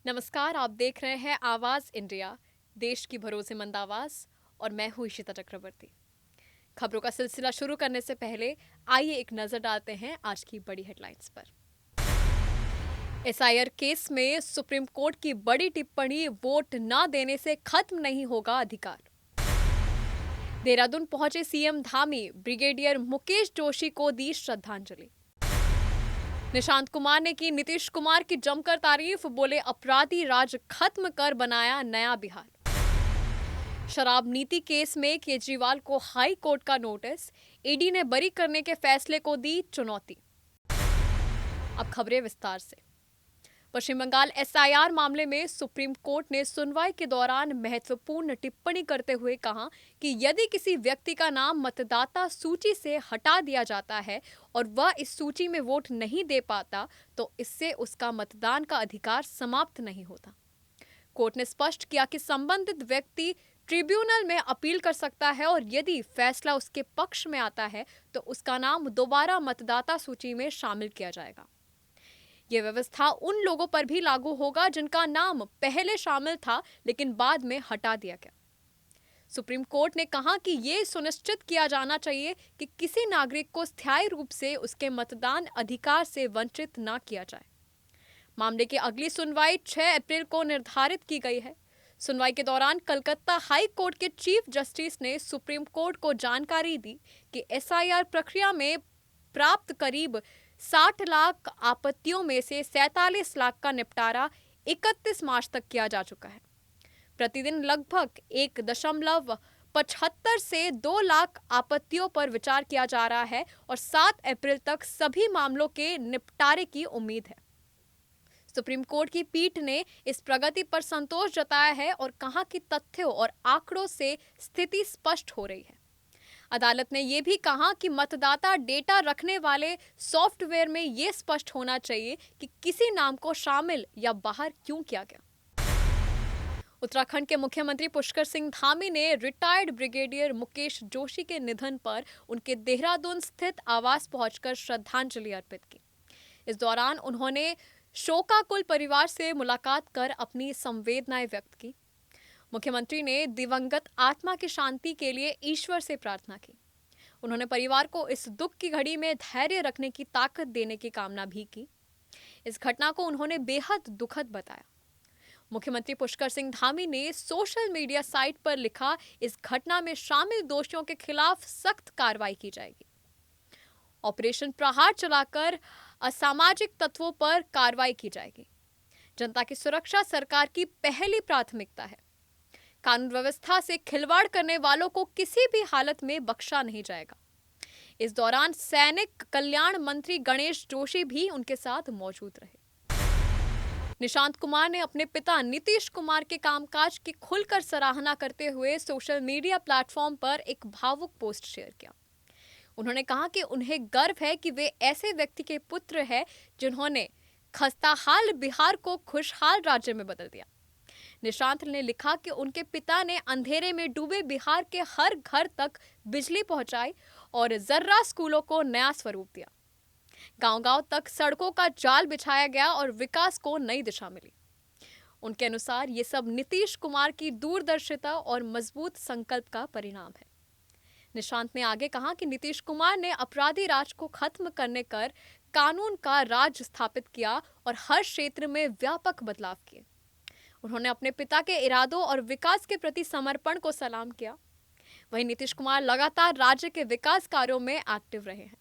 नमस्कार, आप देख रहे हैं आवाज इंडिया, देश की भरोसेमंद आवाज। और मैं हूँ इशिता चक्रवर्ती। खबरों का सिलसिला शुरू करने से पहले आइए एक नजर डालते हैं आज की बड़ी हेडलाइंस पर। एसआईआर केस में सुप्रीम कोर्ट की बड़ी टिप्पणी, वोट न देने से खत्म नहीं होगा अधिकार। देहरादून पहुंचे सीएम धामी, ब्रिगेडियर मुकेश जोशी को दी श्रद्धांजलि। निशांत कुमार ने की नीतीश कुमार की जमकर तारीफ, बोले अपराधी राज खत्म कर बनाया नया बिहार। शराब नीति केस में केजरीवाल को हाई कोर्ट का नोटिस, ईडी ने बरी करने के फैसले को दी चुनौती। अब खबरें विस्तार से। पश्चिम बंगाल एसआईआर मामले में सुप्रीम कोर्ट ने सुनवाई के दौरान महत्वपूर्ण टिप्पणी करते हुए कहा कि यदि किसी व्यक्ति का नाम मतदाता सूची से हटा दिया जाता है और वह इस सूची में वोट नहीं दे पाता तो इससे उसका मतदान का अधिकार समाप्त नहीं होता। कोर्ट ने स्पष्ट किया कि संबंधित व्यक्ति ट्रिब्यूनल में अपील कर सकता है और यदि फैसला उसके पक्ष में आता है तो उसका नाम दोबारा मतदाता सूची में शामिल किया जाएगा। यह व्यवस्था उन लोगों पर भी लागू होगा जिनका नाम पहले शामिल था लेकिन बाद में हटा दिया गया। सुप्रीम कोर्ट ने कहा कि यह सुनिश्चित किया जाना चाहिए कि किसी नागरिक को स्थायी रूप से उसके मतदान अधिकार से वंचित न किया जाए। मामले की अगली सुनवाई 6 अप्रैल को निर्धारित की गई है। सुनवाई के दौरान कलकत्ता हाई कोर्ट के चीफ जस्टिस ने सुप्रीम कोर्ट को जानकारी दी कि एसआईआर प्रक्रिया में प्राप्त करीब 60 लाख आपत्तियों में से 47 लाख का निपटारा 31 मार्च तक किया जा चुका है। प्रतिदिन लगभग 1.75 से 2 लाख आपत्तियों पर विचार किया जा रहा है और 7 अप्रैल तक सभी मामलों के निपटारे की उम्मीद है। सुप्रीम कोर्ट की पीठ ने इस प्रगति पर संतोष जताया है और कहा कि तथ्यों और आंकड़ों से स्थिति स्पष्ट हो रही है। अदालत ने यह भी कहा कि मतदाता डेटा रखने वाले सॉफ्टवेयर में यह स्पष्ट होना चाहिए कि किसी नाम को शामिल या बाहर क्यों किया गया। उत्तराखंड के मुख्यमंत्री पुष्कर सिंह धामी ने रिटायर्ड ब्रिगेडियर मुकेश जोशी के निधन पर उनके देहरादून स्थित आवास पहुंचकर श्रद्धांजलि अर्पित की। इस दौरान उन्होंने शोकाकुल परिवार से मुलाकात कर अपनी संवेदनाएं व्यक्त की। मुख्यमंत्री ने दिवंगत आत्मा की शांति के लिए ईश्वर से प्रार्थना की। उन्होंने परिवार को इस दुख की घड़ी में धैर्य रखने की ताकत देने की कामना भी की। इस घटना को उन्होंने बेहद दुखद बताया। मुख्यमंत्री पुष्कर सिंह धामी ने सोशल मीडिया साइट पर लिखा, इस घटना में शामिल दोषियों के खिलाफ सख्त कार्रवाई की जाएगी। ऑपरेशन प्रहार चलाकर असामाजिक तत्वों पर कार्रवाई की जाएगी। जनता की सुरक्षा सरकार की पहली प्राथमिकता है। कानून व्यवस्था से खिलवाड़ करने वालों को किसी भी हालत में बख्शा नहीं जाएगा। इस दौरान सैनिक कल्याण मंत्री गणेश जोशी भी उनके साथ मौजूद रहे। निशांत कुमार ने अपने पिता नीतीश कुमार के कामकाज की खुलकर सराहना करते हुए सोशल मीडिया प्लेटफॉर्म पर एक भावुक पोस्ट शेयर किया। उन्होंने कहा कि उन्हें गर्व है कि वे ऐसे व्यक्ति के पुत्र हैं जिन्होंने खस्ताहाल बिहार को खुशहाल राज्य में बदल दिया। निशांत ने लिखा कि उनके पिता ने अंधेरे में डूबे बिहार के हर घर तक बिजली पहुंचाई और जर्रा स्कूलों को नया स्वरूप दिया। गांव-गांव तक सड़कों का जाल बिछाया गया और विकास को नई दिशा मिली। उनके अनुसार ये सब नीतीश कुमार की दूरदर्शिता और मजबूत संकल्प का परिणाम है। निशांत ने आगे कहा कि नीतीश कुमार ने अपराधी राज को खत्म करने कर कानून का राज स्थापित किया और हर क्षेत्र में व्यापक बदलाव किए। उन्होंने अपने पिता के इरादों और विकास के प्रति समर्पण को सलाम किया। वहीं नीतीश कुमार लगातार राज्य के विकास कार्यों में एक्टिव रहे हैं।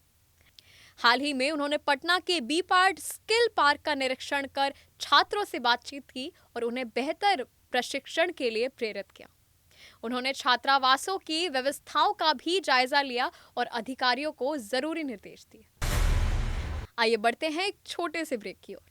हाल ही में उन्होंने पटना के बी पार्ट स्किल पार्क का निरीक्षण कर छात्रों से बातचीत की और उन्हें बेहतर प्रशिक्षण के लिए प्रेरित किया। उन्होंने छात्रावासों की व्यवस्थाओं का भी जायजा लिया और अधिकारियों को जरूरी निर्देश दिए। आइए बढ़ते हैं एक छोटे से ब्रेक की ओर।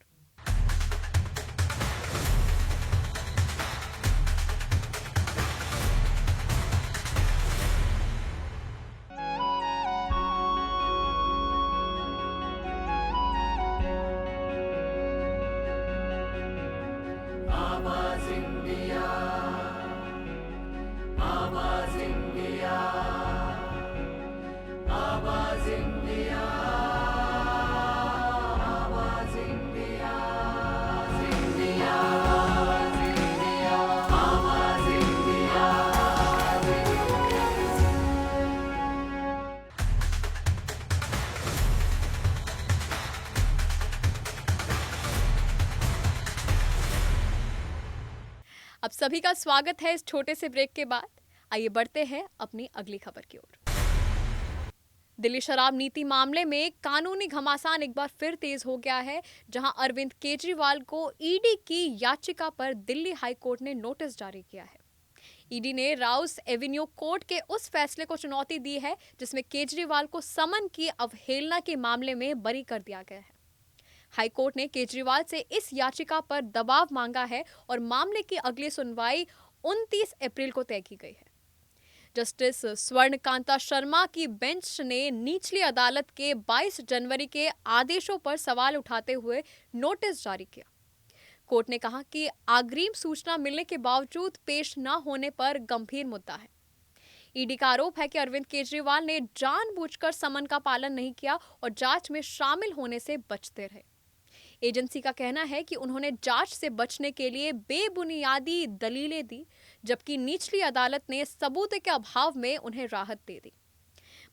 आवाज इंडिया, आवाज इंडिया। अब सभी का स्वागत है इस छोटे से ब्रेक के बाद। आइए बढ़ते हैं अपनी अगली खबर की ओर। दिल्ली शराब नीति मामले में कानूनी घमासान एक बार फिर तेज हो गया है, जहां अरविंद केजरीवाल को ईडी की याचिका पर दिल्ली हाई कोर्ट ने नोटिस जारी किया है। ईडी ने राउस एवेन्यू कोर्ट के उस फैसले को चुनौती दी है जिसमें केजरीवाल को समन की अवहेलना के मामले में बरी कर दिया गया है। हाई कोर्ट ने केजरीवाल से इस याचिका पर दबाव मांगा है और मामले की अगली सुनवाई 29 अप्रैल को तय की गई है। जस्टिस स्वर्णकांता शर्मा की बेंच ने निचली अदालत के 22 जनवरी के आदेशों पर सवाल उठाते हुए नोटिस जारी किया। कोर्ट ने कहा कि अग्रिम सूचना मिलने के बावजूद पेश न होने पर गंभीर मुद्दा है। ईडी का आरोप है कि अरविंद केजरीवाल ने जानबूझकर समन का पालन नहीं किया और जांच में शामिल होने से बचते रहे। एजेंसी का कहना है कि उन्होंने जांच से बचने के लिए बेबुनियादी दलीलें दी, जबकि निचली अदालत ने सबूत के अभाव में उन्हें राहत दे दी।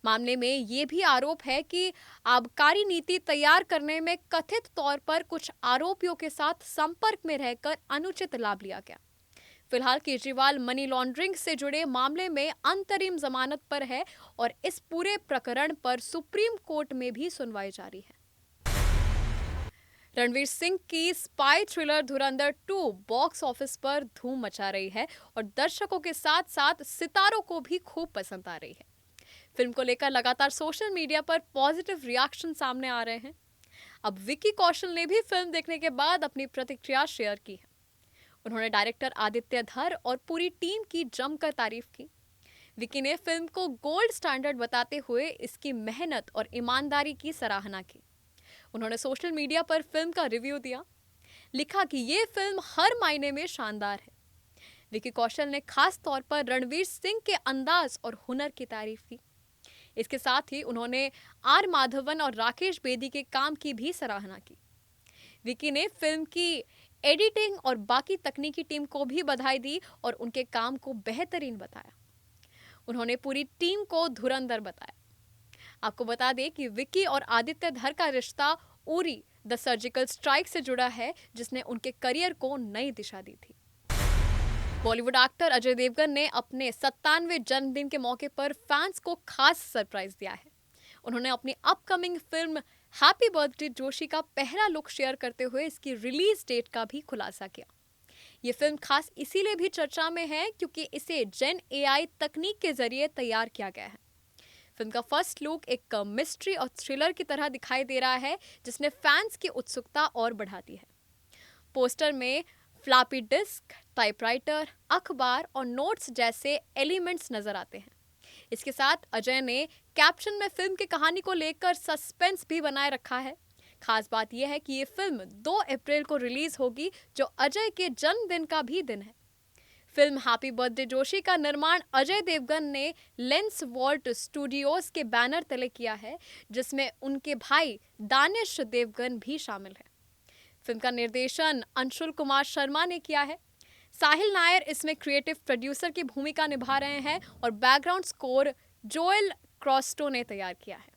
मामले में ये भी आरोप है कि आबकारी नीति तैयार करने में कथित तौर पर कुछ आरोपियों के साथ संपर्क में रहकर अनुचित लाभ लिया गया। फिलहाल केजरीवाल मनी लॉन्ड्रिंग से जुड़े मामले में अंतरिम जमानत पर है और इस पूरे प्रकरण पर सुप्रीम कोर्ट में भी सुनवाई जारी है। रणवीर सिंह की स्पाई थ्रिलर धुरंधर 2 बॉक्स ऑफिस पर धूम मचा रही है और दर्शकों के साथ साथ सितारों को भी खूब पसंद आ रही है। फिल्म को लेकर लगातार सोशल मीडिया पर पॉजिटिव रिएक्शन सामने आ रहे हैं। अब विक्की कौशल ने भी फिल्म देखने के बाद अपनी प्रतिक्रिया शेयर की है। उन्होंने डायरेक्टर आदित्य धर और पूरी टीम की जमकर तारीफ की। विक्की ने फिल्म को गोल्ड स्टैंडर्ड बताते हुए इसकी मेहनत और ईमानदारी की सराहना की। उन्होंने सोशल मीडिया पर फिल्म का रिव्यू दिया, लिखा कि ये फिल्म हर मायने में शानदार है। विक्की कौशल ने खास तौर पर रणवीर सिंह के अंदाज और हुनर की तारीफ की। इसके साथ ही उन्होंने आर माधवन और राकेश बेदी के काम की भी सराहना की। विक्की ने फिल्म की एडिटिंग और बाकी तकनीकी टीम को भी बधाई दी और उनके काम को बेहतरीन बताया। उन्होंने पूरी टीम को धुरंधर बताया। आपको बता दें कि विक्की और आदित्य धर का रिश्ता उरी द सर्जिकल स्ट्राइक से जुड़ा है, जिसने उनके करियर को नई दिशा दी थी। बॉलीवुड एक्टर अजय देवगन ने अपने 97वें जन्मदिन के मौके पर फैंस को खास सरप्राइज दिया है। उन्होंने अपनी upcoming film happy birthday Joshi का पहला लुक शेयर करते हुए इसकी रिलीज डेट का भी खुलासा किया। ये फिल्म खास इसीलिए भी चर्चा में है क्योंकि इसे जेन एआई तकनीक के जरिए तैयार किया गया है। फिल्म का फर्स्ट लुक एक मिस्ट्री और थ्रिलर की तरह दिखाई दे रहा है, जिसने फैंस की उत्सुकता और बढ़ा दी है। पोस्टर में फ्लॉपी डिस्क, टाइपराइटर, अखबार और नोट्स जैसे एलिमेंट्स नजर आते हैं। इसके साथ अजय ने कैप्शन में फिल्म की कहानी को लेकर सस्पेंस भी बनाए रखा है। खास बात यह है कि ये फिल्म 2 अप्रैल को रिलीज होगी, जो अजय के जन्मदिन का भी दिन है। फिल्म हैप्पी बर्थडे जोशी का निर्माण अजय देवगन ने लेंस वॉल्ट स्टूडियोज के बैनर तले किया है, जिसमें उनके भाई दानिश देवगन भी शामिल है। फिल्म का निर्देशन अंशुल कुमार शर्मा ने किया है। साहिल नायर इसमें क्रिएटिव प्रोड्यूसर की भूमिका निभा रहे हैं और बैकग्राउंड स्कोर जोएल क्रॉस्टो ने तैयार किया है।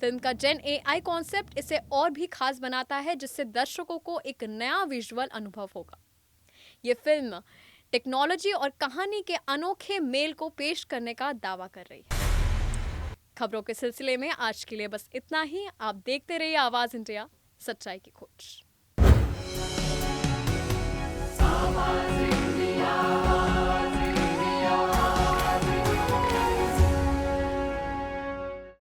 फिल्म का जेन एआई कॉन्सेप्ट इसे और भी खास बनाता है, जिससे दर्शकों को एक नया विजुअल अनुभव होगा। ये फिल्म टेक्नोलॉजी और कहानी के अनोखे मेल को पेश करने का दावा कर रही है। खबरों के सिलसिले में आज के लिए बस इतना ही। आप देखते रहिए आवाज इंडिया, सच्चाई की खोज।